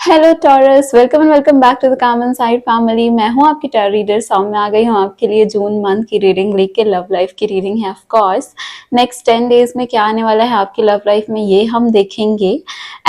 Hello Taurus, welcome and welcome back to the calm inside family. मैं हूं आपकी tarot reader सौम्य। आ गई हूं आपके लिए जून मंथ की रीडिंग लेके। लव लाइफ की रीडिंग है ऑफ कोर्स। नेक्स्ट 10 डेज में क्या आने वाला है आपकी लव लाइफ में, ये हम देखेंगे।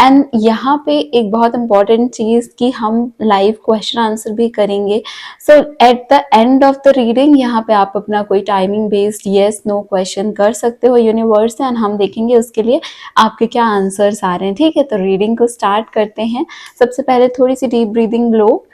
एंड यहाँ पे एक बहुत इंपॉर्टेंट चीज कि हम लाइव क्वेश्चन आंसर भी करेंगे। So at the end of the reading यहाँ पे आप अपना कोई timing based yes no question कर सकते हो यूनिवर्स से, एंड हम देखेंगे उसके लिए आपके क्या आंसर्स आ रहे हैं। ठीक है, तो रीडिंग को स्टार्ट करते हैं। सबसे पहले थोड़ी सी डीप ब्रीदिंग लो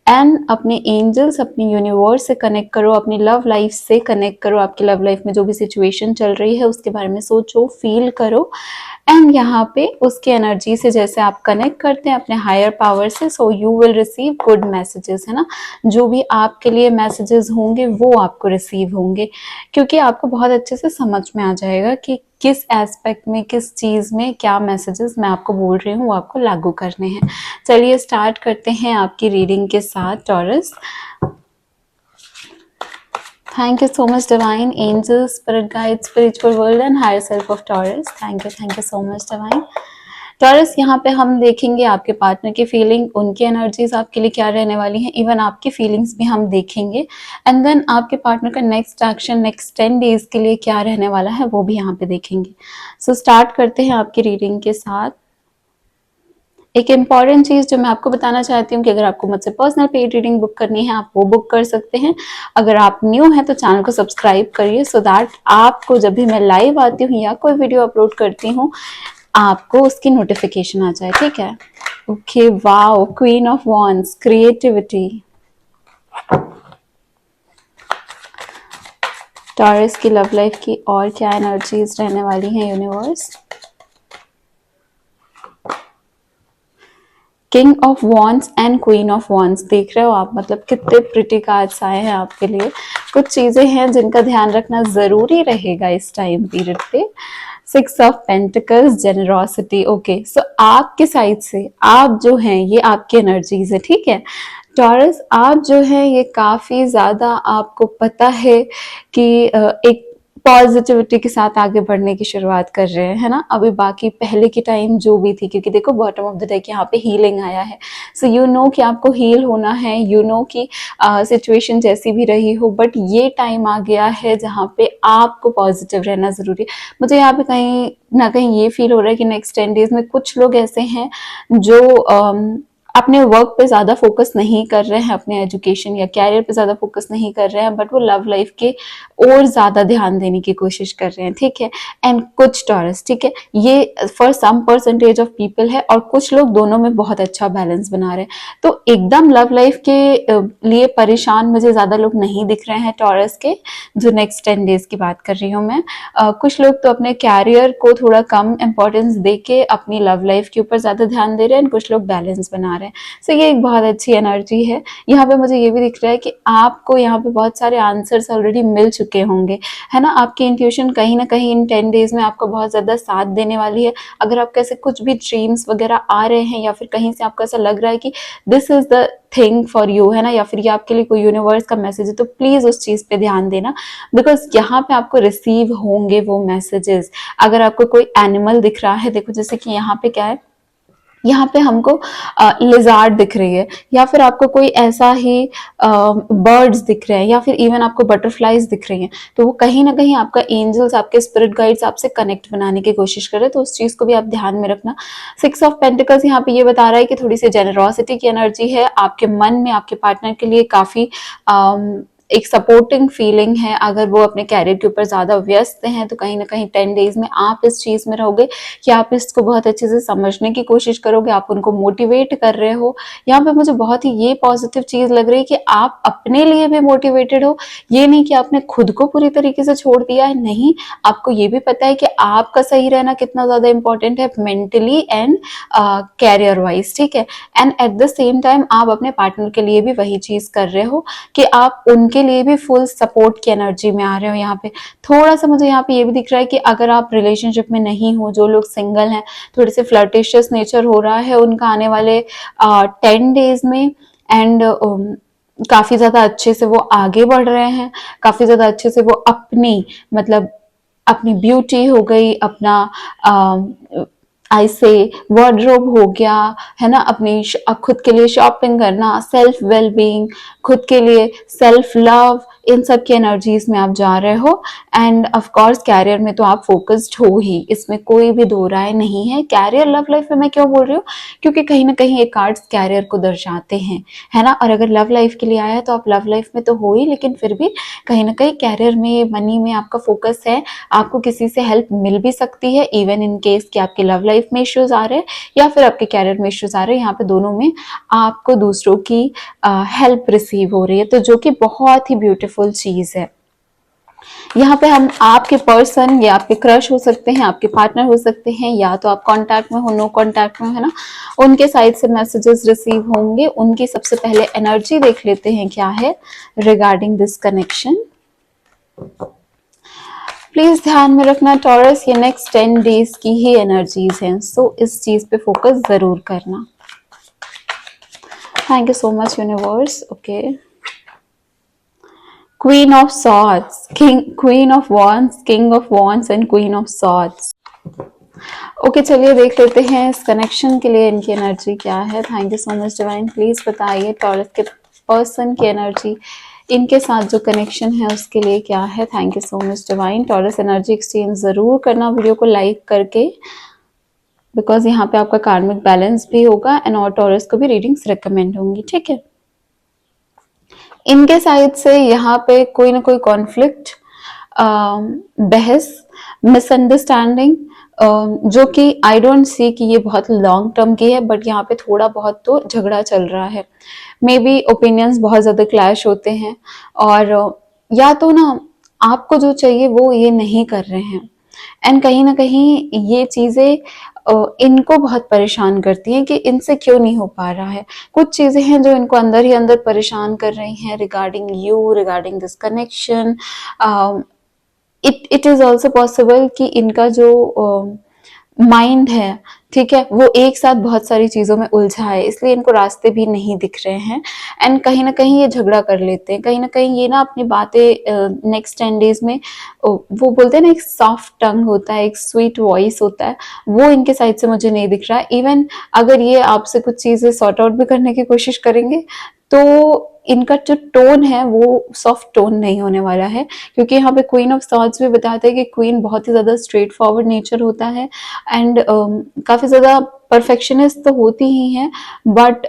एंड अपने एंजल्स, अपने यूनिवर्स से कनेक्ट करो, अपनी लव लाइफ से कनेक्ट करो। आपकी लव लाइफ में जो भी सिचुएशन चल रही है उसके बारे में सोचो, फील करो। एंड यहाँ पे उसके एनर्जी से जैसे आप कनेक्ट करते हैं अपने हायर पावर से, so you will receive good messages, है ना। जो भी आपके लिए मैसेजेस होंगे वो आपको रिसीव होंगे, क्योंकि आपको बहुत अच्छे से समझ में आ जाएगा कि किस एस्पेक्ट में, किस चीज में क्या मैसेजेस मैं आपको बोल रही हूँ वो आपको लागू करने हैं। चलिए स्टार्ट करते हैं आपकी रीडिंग के साथ taurus. Thank you so much, divine angels, spirit guides, spiritual world and higher self of Taurus. Thank you so much, divine. Taurus, यहाँ पे हम देखेंगे आपके पार्टनर की फीलिंग, उनकी एनर्जीज आपके लिए क्या रहने वाली हैं, इवन आपकी फीलिंग्स भी हम देखेंगे। एंड देन आपके पार्टनर का नेक्स्ट एक्शन नेक्स्ट 10 डेज के लिए क्या रहने वाला है वो भी यहाँ पे देखेंगे। सो स्टार्ट करते हैं आपकी रीडिंग के साथ। एक इम्पॉर्टेंट चीज जो मैं आपको बताना चाहती हूँ कि अगर आपको मुझसे पर्सनल पेड रीडिंग बुक करनी है आप वो बुक कर सकते हैं। अगर आप न्यू हैं तो चैनल को सब्सक्राइब करिए, सो दैट आपको जब भी मैं लाइव आती हूँ या कोई वीडियो अपलोड करती हूँ आपको उसकी नोटिफिकेशन आ जाए। ठीक है, okay. Wow, queen of wands, creativity. Taurus की लव लाइफ की और क्या एनर्जीज रहने वाली हैं universe. King of wands and queen of wands, देख रहे हो आप, मतलब कितने प्रिटी कार्ड्स आए हैं आपके लिए। कुछ चीजें हैं जिनका ध्यान रखना जरूरी रहेगा इस टाइम पीरियड पे। 6 ऑफ पेंटिकल्स, जेनरोसिटी। ओके, सो आपके साइड से आप जो हैं ये आपकी एनर्जीज है। ठीक है टॉरस, आप जो है ये काफी ज्यादा, आपको पता है कि एक पॉजिटिविटी के साथ आगे बढ़ने की शुरुआत कर रहे हैं, है ना। अभी बाकी पहले की टाइम जो भी थी, क्योंकि देखो बॉटम ऑफ द डेक यहाँ पे हीलिंग आया है। सो यू नो कि आपको हील होना है, यू नो कि सिचुएशन जैसी भी रही हो, बट ये टाइम आ गया है जहाँ पे आपको पॉजिटिव रहना जरूरी है। मुझे यहाँ पे कहीं ना कहीं ये फील हो रहा है कि नेक्स्ट 10 डेज में कुछ लोग ऐसे हैं जो अपने वर्क पे ज्यादा फोकस नहीं कर रहे हैं, अपने एजुकेशन या कैरियर पे ज्यादा फोकस नहीं कर रहे हैं, बट वो लव लाइफ के और ज्यादा ध्यान देने की कोशिश कर रहे हैं। ठीक है, एंड कुछ टॉरस, ठीक है, ये for some percentage of people है, और कुछ लोग दोनों में बहुत अच्छा बैलेंस बना रहे हैं। तो एकदम लव लाइफ के लिए परेशान मुझे ज्यादा लोग नहीं दिख रहे हैं टॉरस के, जो नेक्स्ट 10 डेज की बात कर रही हूँ मैं। कुछ लोग तो अपने कैरियर को थोड़ा कम इंपॉर्टेंस दे के अपनी लव लाइफ के ऊपर ज्यादा ध्यान दे रहे हैं, कुछ लोग बैलेंस बना रहे हैं। सो ये एक बहुत अच्छी एनर्जी है। यहाँ पे मुझे ये भी दिख रहा है कि आपको यहाँ पे बहुत सारे आंसर्स ऑलरेडी मिल चुके होंगे, है ना। आपकी इंट्यूशन कहीं ना कहीं इन 10 डेज में आपको बहुत ज्यादा साथ देने वाली है। अगर आपके ऐसे कुछ भी ड्रीम्स वगैरह आ रहे हैं, या फिर कहीं से आपको ऐसा लग रहा है कि this is the thing for you, है ना, या फिर ये आपके लिए कोई यूनिवर्स का मैसेज है, तो प्लीज उस चीज पे ध्यान देना, बिकॉज यहाँ पे आपको रिसीव होंगे वो मैसेजेस। अगर आपको कोई एनिमल दिख रहा है, देखो जैसे कि यहाँ पे क्या है, यहाँ पे हमको लिजार्ड दिख रही है, या फिर आपको कोई ऐसा ही बर्ड्स दिख रहे हैं, या फिर इवन आपको बटरफ्लाईज दिख रही हैं, तो वो कहीं ना कहीं आपका एंजल्स, आपके स्पिरिट गाइड्स आपसे कनेक्ट बनाने की कोशिश कर रहे हैं, तो उस चीज को भी आप ध्यान में रखना। 6 ऑफ पेंटिकल्स यहाँ पे ये बता रहा है कि थोड़ी सी जेनरोसिटी की एनर्जी है आपके मन में, आपके पार्टनर के लिए काफी एक सपोर्टिंग फीलिंग है। अगर वो अपने कैरियर के ऊपर ज्यादा व्यस्त हैं तो कहीं ना कहीं 10 डेज में आप इस चीज में रहोगे कि आप इसको बहुत अच्छे से समझने की कोशिश करोगे, आप उनको मोटिवेट कर रहे हो। यहाँ पे मुझे बहुत ही ये पॉजिटिव चीज लग रही है कि आप अपने लिए भी मोटिवेटेड हो। ये नहीं कि आपने खुद को पूरी तरीके से छोड़ दिया है, नहीं, आपको ये भी पता है कि आपका सही रहना कितना ज्यादा इंपॉर्टेंट है मेंटली एंड कैरियर वाइज। ठीक है, and at the same time आप अपने पार्टनर के लिए भी वही चीज कर रहे हो कि आप उनके लिए भी फुल सपोर्ट की एनर्जी में आ रहे हो। यहाँ पे थोड़ा सा मुझे यहाँ पे ये भी दिख रहा है कि अगर आप रिलेशनशिप में नहीं हो, जो लोग सिंगल हैं, थोड़े से फ्लर्टिशियस नेचर हो रहा है उनका आने वाले 10 डेज में, एंड काफी ज्यादा अच्छे से वो आगे बढ़ रहे हैं, काफी ज्यादा अच्छे से वो अपनी, मतलब अपनी ब्यूटी हो गई, अपना आई से वार्डरोब हो गया, है ना, अपनी खुद के लिए शॉपिंग करना, सेल्फ वेलबींग, खुद के लिए सेल्फ लव, इन सब की एनर्जीज में आप जा रहे हो। एंड ऑफ कोर्स कैरियर में तो आप फोकस्ड हो ही, इसमें कोई भी दो राय नहीं है। कैरियर लव लाइफ में मैं क्यों बोल रही हूँ, क्योंकि कहीं ना कहीं ये कार्ड्स कैरियर को दर्शाते हैं, है ना। और अगर लव लाइफ के लिए आया है तो आप लव लाइफ में तो हो ही, लेकिन फिर भी कहीं ना कहीं कैरियर में, मनी में आपका फोकस है। आपको किसी से हेल्प मिल भी सकती है, इवन इन केस कि आपके लव लाइफ में इश्यूज आ रहे हैं या फिर आपके कैरियर में इश्यूज आ रहे हैं, यहाँ पे दोनों में आपको दूसरों की हेल्प रिसीव हो रही है, तो जो कि बहुत ही ब्यूटीफुल चीज है। यहाँ पे हम आपके पर्सन या आपके क्रश हो सकते हैं, आपके पार्टनर हो सकते हैं, या तो आप कांटेक्ट में हो, नो कांटेक्ट में, है ना, उनके साइड से मैसेजेस रिसीव होंगे। उनकी सबसे पहले एनर्जी देख लेते हैं क्या है रिगार्डिंग दिस कनेक्शन। प्लीज ध्यान में रखना टॉरस, ये नेक्स्ट 10 डेज की ही एनर्जीज हैं, सो इस चीज पे फोकस जरूर करना। Thank you so much universe. Okay, queen of swords, queen of wands, king of wands and queen of swords. Okay, चलिए देख लेते हैं इस कनेक्शन के लिए इनकी एनर्जी क्या है। Thank you so much divine. Please बताइए टॉरस के पर्सन की एनर्जी, इनके साथ जो कनेक्शन है उसके लिए क्या है। Thank you so much divine. Taurus energy exchange जरूर करना वीडियो को लाइक करके, बिकॉज यहाँ पे आपका कार्मिक बैलेंस भी होगा एंड और टॉरस को भी रीडिंग्स रिकमेंड होंगी, ठीक है। इनके साइड से यहाँ पे कोई ना कोई कॉन्फ्लिक्ट, बहस, मिसअंडरस्टैंडिंग, जो कि आई डोंट सी कि ये बहुत लॉन्ग टर्म की है, बट यहाँ पे थोड़ा बहुत तो झगड़ा चल रहा है। मे बी ओपिनियंस बहुत ज्यादा क्लैश होते हैं, और या तो ना आपको जो चाहिए वो ये नहीं कर रहे हैं, एंड कहीं ना कहीं ये चीजें इनको बहुत परेशान करती हैं कि इनसे क्यों नहीं हो पा रहा है। कुछ चीजें हैं जो इनको अंदर ही अंदर परेशान कर रही हैं regarding you, regarding this connection. It is also possible कि इनका जो माइंड है, ठीक है, वो एक साथ बहुत सारी चीजों में उलझा है, इसलिए इनको रास्ते भी नहीं दिख रहे हैं, एंड कहीं ना कहीं ये झगड़ा कर लेते हैं। कहीं ना कहीं ये ना अपनी बातें नेक्स्ट 10 डेज में, वो बोलते हैं ना, एक सॉफ्ट टंग होता है, एक स्वीट वॉइस होता है, वो इनके साइड से मुझे नहीं दिख रहा है। इवन अगर ये आपसे कुछ चीजें सॉर्ट आउट भी करने की कोशिश करेंगे तो इनका जो टोन है वो सॉफ्ट टोन नहीं होने वाला है, क्योंकि यहाँ पे क्वीन ऑफ सॉर्ड्स भी बताते हैं कि क्वीन बहुत ही ज्यादा स्ट्रेट फॉरवर्ड नेचर होता है, एंड काफी ज्यादा परफेक्शनिस्ट तो होती ही हैं, बट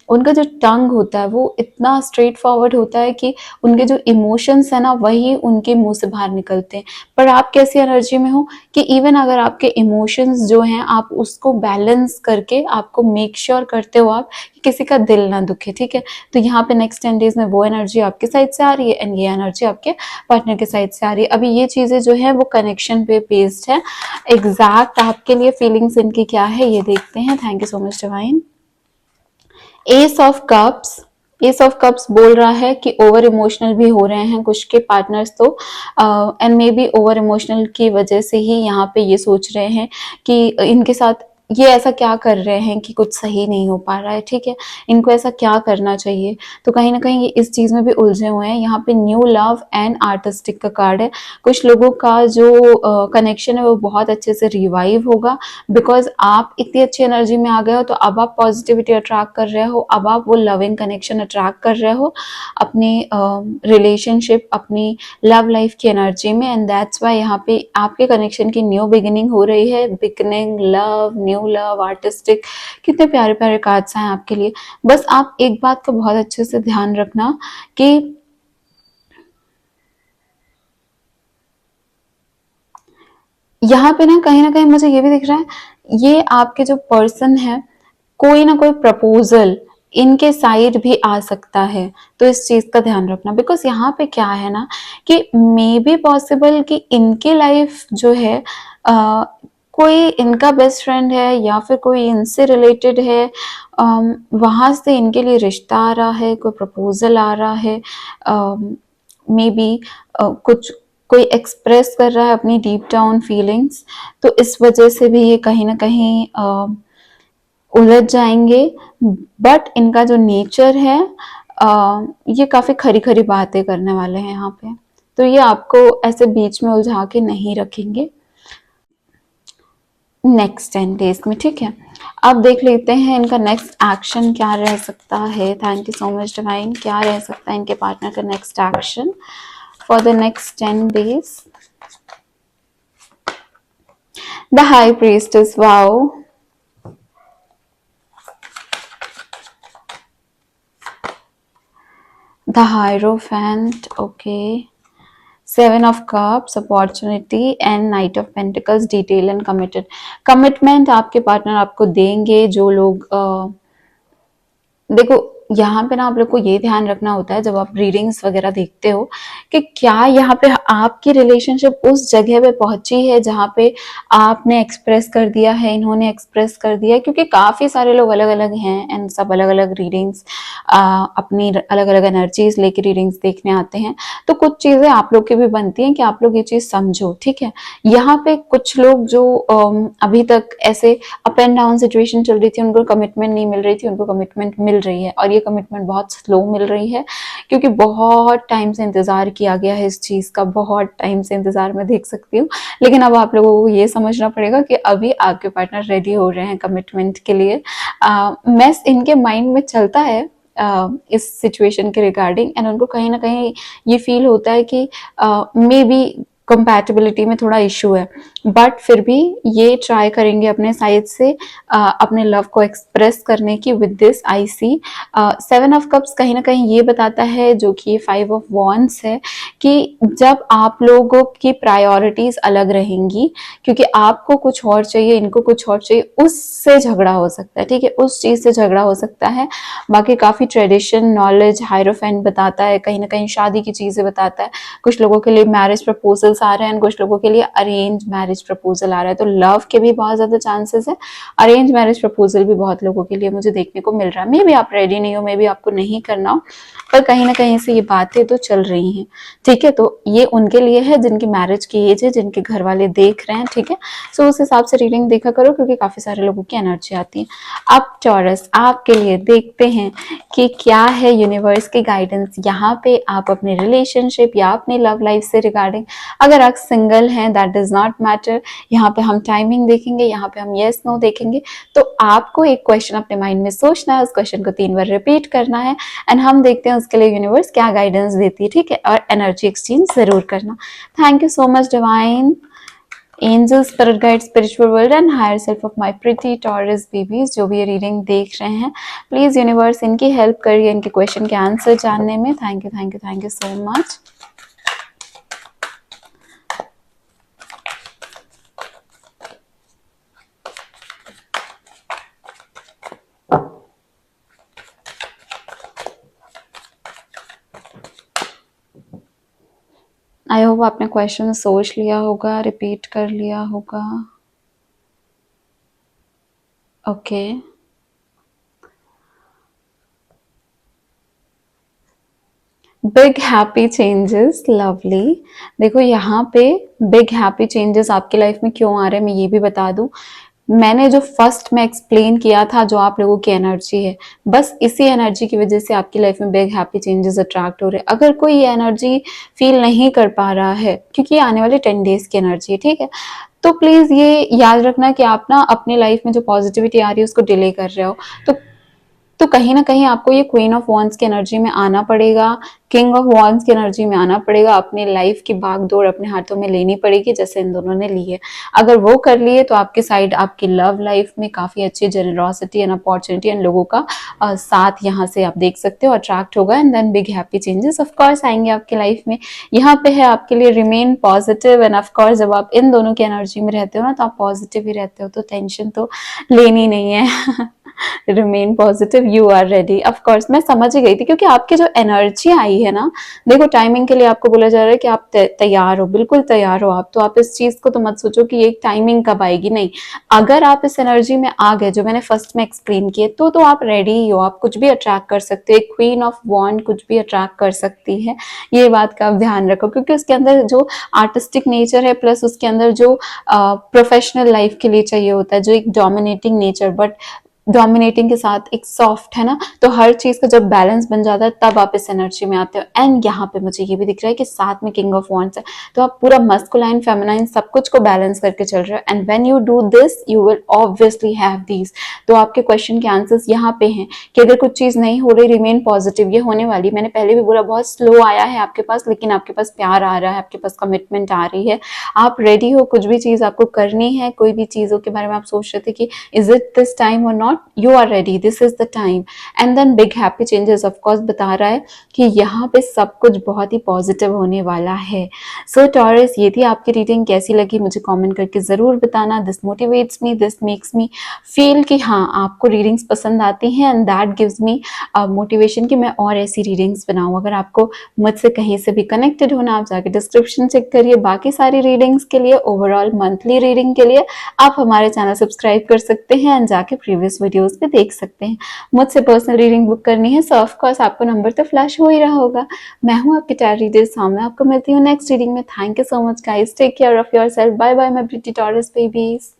उनका जो टंग होता है वो इतना स्ट्रेट फॉरवर्ड होता है कि उनके जो इमोशंस है ना वही उनके मुंह से बाहर निकलते हैं। पर आप कैसी एनर्जी में हो कि इवन अगर आपके इमोशंस जो हैं आप उसको बैलेंस करके आपको मेक श्योर करते हो आप कि किसी का दिल ना दुखे, ठीक है। तो यहाँ पे नेक्स्ट 10 डेज में वो एनर्जी आपके साइड से आ रही है, एंड ये एनर्जी आपके पार्टनर के साइड से आ रही है। अभी ये चीजें जो है वो कनेक्शन पे बेस्ड है। एग्जैक्ट आपके लिए फीलिंग्स इनकी क्या है ये देखते हैं। Thank you so much divine. S of cups, S of cups बोल रहा है कि ओवर इमोशनल भी हो रहे हैं कुछ के पार्टनर्स, तो and may be over emotional की वजह से ही यहाँ पे ये सोच रहे हैं कि इनके साथ ये ऐसा क्या कर रहे हैं कि कुछ सही नहीं हो पा रहा है, ठीक है, इनको ऐसा क्या करना चाहिए। तो कहीं ना कहीं ये इस चीज में भी उलझे हुए हैं। यहाँ पे न्यू लव एंड आर्टिस्टिक का कार्ड है। कुछ लोगों का जो कनेक्शन है वो बहुत अच्छे से रिवाइव होगा, बिकॉज आप इतनी अच्छी एनर्जी में आ गए हो, तो अब आप पॉजिटिविटी अट्रैक्ट कर रहे हो, अब आप वो लविंग कनेक्शन अट्रैक्ट कर रहे हो अपनी रिलेशनशिप, अपनी लव लाइफ की एनर्जी में, एंड दैट्स वाई यहाँ पे आपके कनेक्शन की न्यू बिगिनिंग हो रही है। Beginning, love, new love, artistic, कितने प्यारे प्यारे कार्ड्स हैं आपके लिए। बस आप एक बात का बहुत अच्छे से ध्यान रखना कि यहाँ पे ना कहीं मुझे ये भी दिख रहा है, ये आपके जो पर्सन है कोई ना कोई प्रपोजल इनके साइड भी आ सकता है, तो इस चीज का ध्यान रखना। बिकॉज यहाँ पे क्या है ना कि मे बी पॉसिबल कि इनके लाइफ जो है कोई इनका बेस्ट फ्रेंड है या फिर कोई इनसे रिलेटेड है, वहां से इनके लिए रिश्ता आ रहा है, कोई प्रपोजल आ रहा है, मे बी कुछ कोई एक्सप्रेस कर रहा है अपनी डीप डाउन फीलिंग्स, तो इस वजह से भी ये कहीं ना कहीं उलझ जाएंगे। बट इनका जो नेचर है ये काफी खरी खरी बातें करने वाले हैं यहाँ पे, तो ये आपको ऐसे बीच में उलझा के नहीं रखेंगे। नेक्स्ट 10 डेज में, ठीक है। अब देख लेते हैं इनका नेक्स्ट एक्शन क्या रह सकता है। Thank you so much divine. क्या रह सकता है इनके पार्टनर का next action for the next 10 days. The high priestess, wow. The hierophant, okay. Seven of cups, opportunity and night of pentacles, detail and committed. Commitment आपके partner आपको देंगे। जो लोग देखो यहाँ पे ना आप लोग को ये ध्यान रखना होता है जब आप रीडिंग्स वगैरह देखते हो कि क्या यहाँ पे आपकी रिलेशनशिप उस जगह पे पहुंची है जहाँ पे आपने एक्सप्रेस कर दिया है, इन्होंने एक्सप्रेस कर दिया है। क्योंकि काफी सारे लोग अलग अलग हैं एंड सब अलग अलग रीडिंग्स अपनी अलग अलग एनर्जीज लेके रीडिंग्स देखने आते हैं। तो कुछ चीजें आप लोग की भी बनती हैं कि आप लोग ये चीज समझो, ठीक है। यहाँ पे कुछ लोग जो अभी तक ऐसे अप एंड डाउन सिचुएशन चल रही थी, उनको कमिटमेंट नहीं मिल रही थी, उनको कमिटमेंट मिल रही है। और ये कमिटमेंट बहुत स्लो मिल रही है क्योंकि बहुत टाइम से इंतजार किया गया है इस चीज का, बहुत टाइम से इंतजार मैं देख सकती हूँ। लेकिन अब आप लोगों को ये समझना पड़ेगा कि अभी आपके पार्टनर रेडी हो रहे हैं कमिटमेंट के लिए। मैस इनके माइंड में चलता है इस सिचुएशन के रिगार्डिंग, एंड उनको कहीं ना कहीं ये फील होता है कि मे बी कंपैटिबिलिटी में थोड़ा इशू है, बट फिर भी ये ट्राई करेंगे अपने साइड से अपने लव को एक्सप्रेस करने की with this I see. Seven of cups कहीं ना कहीं ये बताता है, जो कि ये 5 ऑफ वॉन्ड्स है, कि जब आप लोगों की प्रायोरिटीज अलग रहेंगी, क्योंकि आपको कुछ और चाहिए, इनको कुछ और चाहिए, उससे झगड़ा हो सकता है, ठीक है, उस चीज से झगड़ा हो सकता है। बाकी काफी ट्रेडिशन, नॉलेज, हायरोफेंट बताता है, कहीं ना कहीं शादी की चीजें बताता है। कुछ लोगों के लिए मैरिज प्रपोजल्स आ रहे हैं, कुछ लोगों के लिए अरेंज मैरिज प्रपोजल आ रहा है। तो लव के भी बहुत ज्यादा चांसेस है, अरेंज मैरिज प्रपोजल भी बहुत लोगों के लिए मुझे देखने को मिल रहा है। मे भी आप रेडी नहीं हो, मे भी आपको नहीं करना हो, पर कहीं ना कहीं से ये बातें तो चल रही हैं, ठीक है। तो ये उनके लिए है जिनकी मैरिज की एज है, जिनके घर वाले देख रहे हैं, ठीक है। सो उस हिसाब से रीडिंग देखा करो, क्योंकि काफी सारे लोगों की एनर्जी आती है। अब टॉरस आपके लिए देखते हैं कि क्या है यूनिवर्स की गाइडेंस यहाँ पे। आप अपने रिलेशनशिप या अपनी लव लाइफ से रिगार्डिंग, अगर आप सिंगल हैं दैट डज नॉट मैटर, यहाँ पे हम टाइमिंग देखेंगे, यहाँ पे हम यस नो देखेंगे। तो आपको एक क्वेश्चन अपने माइंड में सोचना है, उस क्वेश्चन को 3 बार रिपीट करना है, एंड हम देखते हैं उसके लिए यूनिवर्स क्या गाइडेंस देती है, ठीक है। और एनर्जी एक्सचेंज जरूर करना। Thank you so much divine, angels, spirit guide, spiritual world and higher self of my pretty Taurus babies, जो भी ये रीडिंग देख रहे हैं, प्लीज यूनिवर्स इनकी हेल्प करिए इनके क्वेश्चन के आंसर जानने में। Thank you, thank you, thank you so much. I hope आपने क्वेश्चन सोच लिया होगा, रिपीट कर लिया होगा। Okay big happy changes, lovely. देखो यहाँ पे बिग हैप्पी चेंजेस आपकी लाइफ में क्यों आ रहे हैं मैं ये भी बता दूं। मैंने जो फर्स्ट में एक्सप्लेन किया था, जो आप लोगों की एनर्जी है, बस इसी एनर्जी की वजह से आपकी लाइफ में बिग हैप्पी चेंजेस अट्रैक्ट हो रहे हैं। अगर कोई ये एनर्जी फील नहीं कर पा रहा है, क्योंकि ये आने वाले 10 डेज की एनर्जी है, ठीक है, तो प्लीज ये याद रखना कि आप ना अपनी लाइफ में जो पॉजिटिविटी आ रही है उसको डिले कर रहे हो। तो कहीं ना कहीं आपको ये क्वीन ऑफ वॉन्ड्स की एनर्जी में आना पड़ेगा, किंग ऑफ वॉन्ड्स की एनर्जी में आना पड़ेगा, अपनी लाइफ की भागदौड़ अपने हाथों में लेनी पड़ेगी, जैसे इन दोनों ने ली है। अगर वो कर लिए तो आपके साइड आपकी लव लाइफ में काफी अच्छी जेनरोसिटी एंड अपॉर्चुनिटी एंड लोगों का साथ यहाँ से आप देख सकते हो अट्रैक्ट होगा, and then big happy changes of course आएंगे आपकी लाइफ में। यहाँ पे है आपके लिए remain positive, and of course जब आप इन दोनों की एनर्जी में रहते हो ना, तो आप पॉजिटिव ही रहते हो, तो टेंशन तो लेनी नहीं है। Remain positive, you are ready. Of course मैं समझ ही गई थी, क्योंकि आपकी जो एनर्जी आई है ना, देखो टाइमिंग के लिए आपको बोला जा रहा है कि आप तैयार हो, बिल्कुल तैयार हो आप। तो आप इस चीज को तो मत सोचो कि एक टाइमिंग कब आएगी, नहीं। अगर आप इस एनर्जी में आ गए, जो मैंने फर्स्ट में एक्सप्लेन किए, तो आप रेडी हो, आप कुछ भी अट्रैक्ट कर सकते हो। एक क्वीन ऑफ वॉन्ड कुछ भी अट्रैक्ट कर सकती है, ये बात का आप ध्यान रखो, क्योंकि उसके अंदर जो आर्टिस्टिक नेचर है, प्लस उसके अंदर जो प्रोफेशनल लाइफ के लिए चाहिए होता है, जो एक डोमिनेटिंग नेचर, बट डोमिनेटिंग के साथ एक सॉफ्ट, है ना, तो हर चीज का जब बैलेंस बन जाता है तब आप इस एनर्जी में आते हो। एंड यहाँ पे मुझे ये भी दिख रहा है कि साथ में किंग ऑफ वॉन्ड्स है, तो आप पूरा मस्कुलाइन फेमिनाइन सब कुछ को बैलेंस करके चल रहे हो। And when you do this you will obviously have these. तो आपके क्वेश्चन के आंसर्स यहाँ पे हैं कि अगर कुछ चीज नहीं हो रही, रिमेन पॉजिटिव, ये होने वाली। मैंने पहले भी बोला बहुत स्लो आया है आपके पास, लेकिन आपके पास प्यार आ रहा है, आपके पास कमिटमेंट आ रही है, आप रेडी हो, कुछ भी चीज आपको करनी है, कोई भी चीजों के बारे में आप सोच रहे थे कि इज इट दिस टाइम और not, you are ready, this is the time. And then big happy changes of course बता रहा है कि यहाँ पे सब कुछ बहुत ही पॉजिटिव होने वाला है। सो टॉरस, ये थी आपकी रीडिंग, कैसी लगी मुझे कमेंट करके जरूर बताना। This motivates me, this makes me feel कि हाँ आपको रीडिंग्स पसंद आती हैं, and that gives me motivation कि मैं और ऐसी रीडिंग्स बनाऊं। अगर आपको मुझसे कहीं से भी कनेक्टेड होना, आप जाके डिस्क्रिप्शन चेक करिए। बाकी सारी रीडिंग्स के लिए, ओवरऑल मंथली रीडिंग के लिए आप हमारे चैनल सब्सक्राइब कर सकते हैं एंड जाके प्रीवियस वीडियोस भी देख सकते हैं। मुझसे पर्सनल रीडिंग बुक करनी है सो ऑफ कोर्स आपको नंबर तो फ्लैश हो ही रहा होगा। मैं हूँ आपकी टैरो रीडर सामने, आपको मिलती हूँ नेक्स्ट रीडिंग में। Thank you so much guys, take care of yourself, bye bye my pretty Taurus babies.